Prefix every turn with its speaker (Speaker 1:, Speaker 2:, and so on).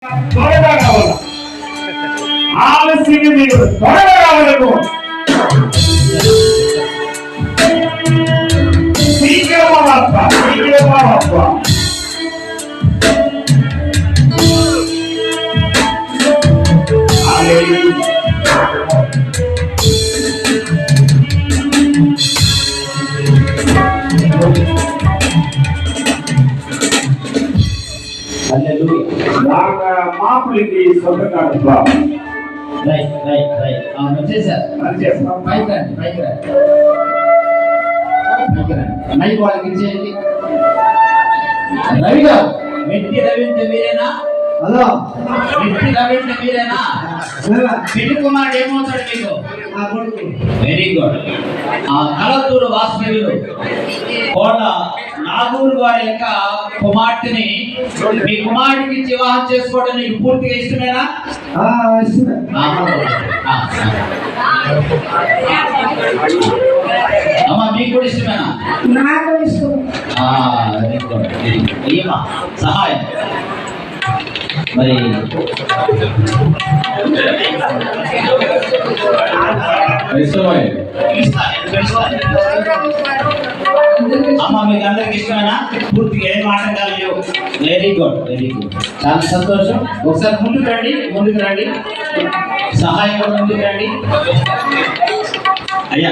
Speaker 1: త్వరగా కావాలి, ఆలస్యంగా మీరు త్వరగా రావాలకు శీఘ్రమాత్మ మాపులకి సొంతగా
Speaker 2: మైక్ వాళ్ళకి ఇచ్చేయండి. రవి గారు, వ్యక్తి రవీంద్ర మీరేనా? హలో, వ్యక్తి రవీంద్ర మీరేనా? పెళ్లి కుమారుడు ఏమవుతాడు మీకు? Very good. కలతూరు వాస్తవ్యులు కోట నాగూరు వారి యొక్క కుమార్తెని మీ కుమారుడికి వివాహం చేసుకోవడం నీకు పూర్తిగా ఇష్టమేనా? అమ్మా, మీకు కూడా ఇష్టమేనా?
Speaker 3: నాకు ఇష్టం.
Speaker 2: సహాయం మరి అమ్మ, మీకు అందరికి ఇష్టమేనా? పూర్తిగా ఏం ఆటంకాలు లేవు. వెరీ గుడ్, వెరీ గుడ్, చాలా సంతోషం. ఒకసారి ముందుకు రండి, సహాయం కూడా ముందుకు రండి అయ్యా.